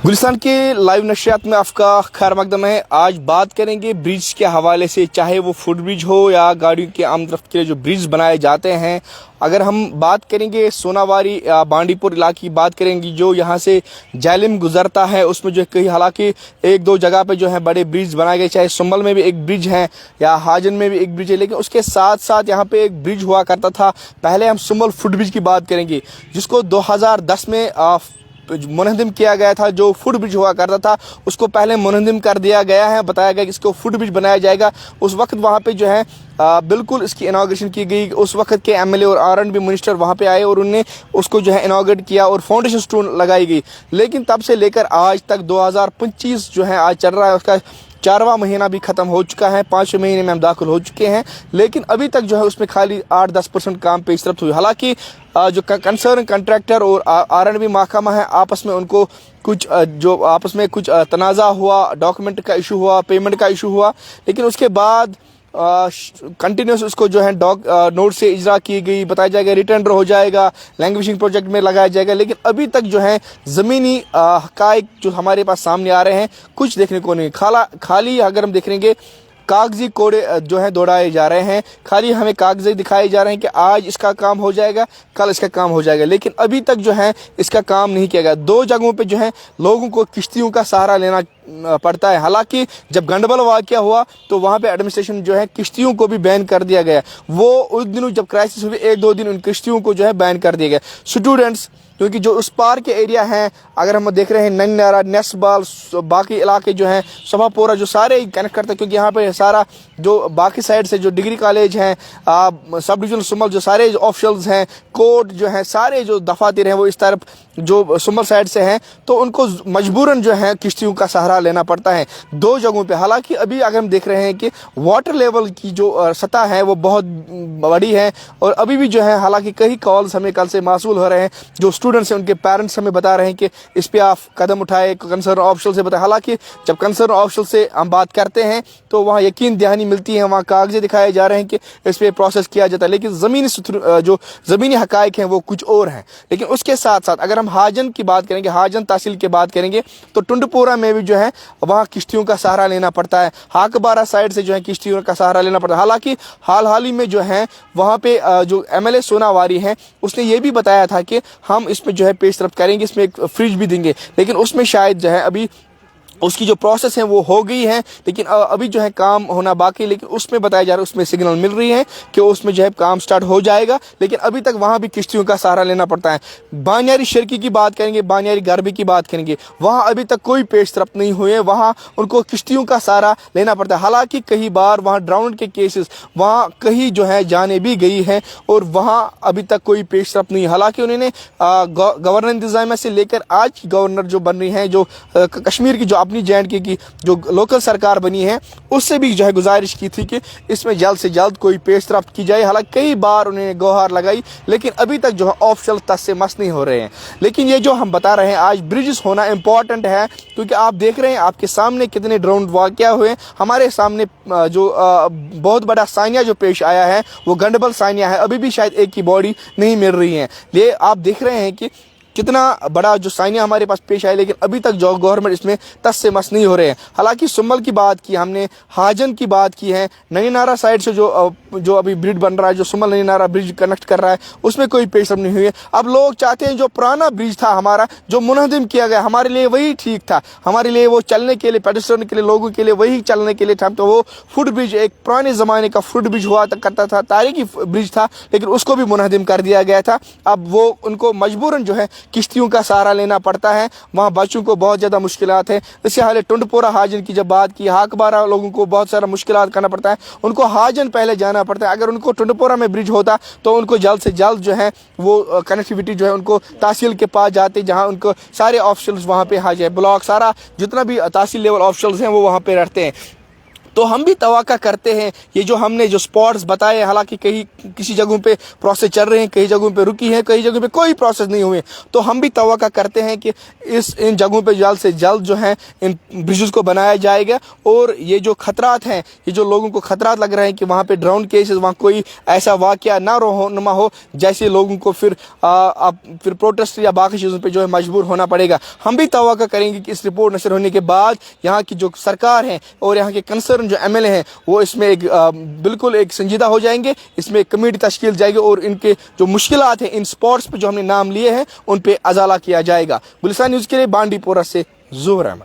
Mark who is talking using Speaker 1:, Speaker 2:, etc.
Speaker 1: गुलिस्तान के लाइव नशरियात में आपका खैर मकदम है। आज बात करेंगे ब्रिज के हवाले से, चाहे वो फुट ब्रिज हो या गाड़ियों के आमदरफ्त के लिए जो ब्रिज बनाए जाते हैं। अगर हम बात करेंगे सोनावारी या बांडीपुर इलाके की बात करेंगे, जो यहाँ से जैलिम गुजरता है, उसमें जो कई हालांकि एक दो जगह पे जो है बड़े ब्रिज बनाए गए, चाहे सुम्बल में भी एक ब्रिज है या हाजन में भी एक ब्रिज है, लेकिन उसके साथ साथ यहाँ पे एक ब्रिज हुआ करता था। पहले हम सुम्बल फुट ब्रिज की बात करेंगे, जिसको 2010 में मुनहदिम किया गया था। जो फुट ब्रिज हुआ करता था उसको पहले मुनहदिम कर दिया गया है, बताया गया कि इसको फुट ब्रिज बनाया जाएगा। उस वक्त वहाँ पे जो है बिल्कुल इसकी इनाग्रेशन की गई। उस वक्त के एमएलए और R&B मिनिस्टर वहाँ पे आए और उनने उसको जो है इनाग्रेट किया और फाउंडेशन स्टोन लगाई गई। लेकिन तब से लेकर आज तक 2025 जो है आज चल रहा है, उसका 4वां महीना भी ख़त्म हो चुका है, 5वें महीने में हम दाखिल हो चुके हैं, लेकिन अभी तक जो है उसमें खाली 8-10% काम पेश रफ्त हुई। हालांकि जो कंसर्न कंट्रैक्टर और R&B महकमा है, आपस में उनको कुछ आपस में कुछ तनाज़ा हुआ, डॉक्यूमेंट का इशू हुआ, पेमेंट का इशू हुआ, लेकिन उसके बाद कंटिन्यूस उसको जो है नोट से इजरा की गई, बताया जाएगा रिटेंडर हो जाएगा, लैंग्वेजिंग प्रोजेक्ट में लगाया जाएगा, लेकिन अभी तक जो है ज़मीनी हक़ाइक़ जो हमारे पास सामने आ रहे हैं कुछ देखने को नहीं। खाली अगर हम देखेंगे कागजी कोड़े जो है दौड़ाए जा रहे हैं, खाली हमें कागज़ दिखाए जा रहे हैं कि आज इसका काम हो जाएगा, कल इसका काम हो जाएगा, लेकिन अभी तक जो है इसका काम नहीं किया गया। 2 जगहों पे जो है लोगों को किश्तियों का सहारा लेना पड़ता है। हालांकि जब गंडबल वाक़या हुआ तो वहाँ पे एडमिनिस्ट्रेशन जो है किश्तियों को भी बैन कर दिया गया। वो उस दिनों जब क्राइसिस हुई 1-2 दिन उन किश्तियों को जो है बैन कर दिया गया। स्टूडेंट्स क्योंकि जो उस पार के एरिया हैं, अगर हम देख रहे हैं नंगनारा, नेसबाल, बाकी इलाके जो हैं सभापोरा, जो सारे कनेक्ट करते हैं, क्योंकि यहाँ पे सारा जो बाकी साइड से जो डिग्री कॉलेज हैं, सब डिविजनल सुम्बल जो सारे ऑफिशियल्स हैं, कोर्ट जो हैं, सारे जो दफातर हैं वो इस तरफ जो सुम्बल साइड से हैं, तो उनको मजबूरन जो है किश्तियों का सहारा लेना पड़ता है 2 जगहों पे। हालांकि अभी अगर हम देख रहे हैं कि वाटर लेवल की जो सतह है वो बहुत बड़ी है, और अभी भी जो है हालांकि कई कॉल्स हमें कल से मासूल हो रहे हैं, जो स्टूडेंट्स हैं उनके पेरेंट्स हमें बता रहे हैं कि इस पे आप कदम उठाए, कंसर्न ऑफिशियल से बताएं। हालांकि जब कंसर्न ऑफिशियल से हम बात करते हैं तो वहाँ यकीन दहानी मिलती है, वहाँ कागज़ दिखाए जा रहे हैं कि इस पे प्रोसेस किया जाता है, लेकिन जो ज़मीनी हक़ाइक़ हैं वो कुछ और हैं। लेकिन उसके साथ साथ अगर हम हाजन की बात करेंगे, हाजन तहसील की बात करेंगे, तो टुंडपोरा में भी जो है वहाँ किश्तियों का सहारा लेना पड़ता है। हाकबारा साइड से जो है किश्तियों का सहारा लेना पड़ता है। हालांकि हाल ही में जो है वहाँ पे जो MLA सोनावारी हैं उसने ये भी बताया था कि हम इसमें जो है पेश रफ्त करेंगे, इसमें एक फ्रिज भी देंगे, लेकिन उसमें शायद जो है अभी उसकी जो प्रोसेस है वो हो गई है, लेकिन अभी जो है काम होना बाकी। लेकिन उसमें बताया जा रहा है, उसमें सिग्नल मिल रही है कि उसमें जो है काम स्टार्ट हो जाएगा, लेकिन अभी तक वहाँ भी किश्तियों का सहारा लेना पड़ता है। बानियारी शर्की की बात करेंगे, बानियारी गरबी की बात करेंगे, वहाँ अभी तक कोई पेश रफ्त नहीं हुए, वहाँ उनको किश्तियों का सहारा लेना पड़ता है। हालांकि कई बार वहाँ ड्राउन के केसेस वहाँ कहीं जो है जाने भी गई हैं और वहाँ अभी तक कोई पेश रफ्त नहीं। हालांकि उन्होंने गवर्नर इंतजामिया से लेकर आज की गवर्नर जो बन रही हैं, जो कश्मीर की जो अपनी J&K की जो लोकल सरकार बनी है, उससे भी जो है गुजारिश की थी कि इसमें जल्द से जल्द कोई पेश रफ्त की जाए। हालांकि कई बार उन्होंने गुहार लगाई, लेकिन अभी तक जो है ऑफिशियल तस से मस नहीं हो रहे हैं। लेकिन ये जो हम बता रहे हैं आज ब्रिजेस होना इंपॉर्टेंट है, क्योंकि आप देख रहे हैं आपके सामने कितने ड्रोन वाक़या हुए। हमारे सामने जो बहुत बड़ा सानिया जो पेश आया है वो गंडबल सानिया है, अभी भी शायद एक की बॉडी नहीं मिल रही है। ये आप देख रहे हैं कि कितना बड़ा जो साइनिया हमारे पास पेश आया, लेकिन अभी तक जो गवर्नमेंट इसमें तस से मस नहीं हो रहे हैं। हालांकि सुम्बल की बात की हमने, हाजन की बात की है, नईनारा साइड से जो अभी ब्रिज बन रहा है, जो सुम्बल नईनारा ब्रिज कनेक्ट कर रहा है, उसमें कोई पेश नहीं हुई है। अब लोग चाहते हैं जो पुराना ब्रिज था हमारा, जो मुनहदिम किया गया, हमारे लिए वही ठीक था, हमारे लिए वो चलने के लिए, पेडेस्ट्रियन के लिए, लोगों के लिए वही चलने के लिए था। तो वो फुट ब्रिज एक पुराने ज़माने का फुट ब्रिज हुआ करता था, तारीखी ब्रिज था, लेकिन उसको भी मुनहदिम कर दिया गया था। अब वो उनको मजबूरन जो है किश्तियों का सहारा लेना पड़ता है, वहाँ बच्चों को बहुत ज़्यादा मुश्किलात है। इससे हाल टुंडपोरा हाजन की जब बात की, हाकबारा लोगों को बहुत सारा मुश्किलात करना पड़ता है, उनको हाजन पहले जाना पड़ता है। अगर उनको टुंडपोरा में ब्रिज होता तो उनको जल्द से जल्द जो है वो कनेक्टिविटी जो है उनको तहसील के पास जाते, जहाँ उनको सारे ऑफिशियल्स वहाँ पे हाजिर ब्लॉक, सारा जितना भी तहसील लेवल ऑफिशियल्स हैं वो वहाँ पे रहते हैं। तो हम भी तवक्का करते हैं ये जो हमने जो स्पॉट्स बताए, हालांकि कहीं किसी जगहों पे प्रोसेस चल रहे हैं, कई जगहों पे रुकी है, कई जगहों पे कोई प्रोसेस नहीं हुए, तो हम भी तवक्का करते हैं कि इन जगहों पे जल्द से जल्द जो है इन ब्रिजेस को बनाया जाएगा। और ये जो खतरात हैं, ये जो लोगों को खतरात लग रहे हैं कि वहाँ पे ड्रोन केसेस, वहाँ कोई ऐसा वाकया ना नुमा हो जैसे लोगों को फिर प्रोटेस्ट या बाकी चीज़ों पे जो है मजबूर होना पड़ेगा, हम भी तवक्का करेंगे कि इस रिपोर्ट नशर होने के बाद यहाँ की जो सरकार है और यहाँ के कंसर्न जो MLA हैं वो इसमें बिल्कुल एक संजीदा हो जाएंगे, इसमें एक कमेटी तश्कील जाएगी और इनके जो मुश्किलात हैं इन स्पॉट्स पे जो हमने नाम लिए हैं उन पे अजाला किया जाएगा। गुलिस्तान न्यूज़ के लिए बांडीपोरा से ज़ोहर अहमद।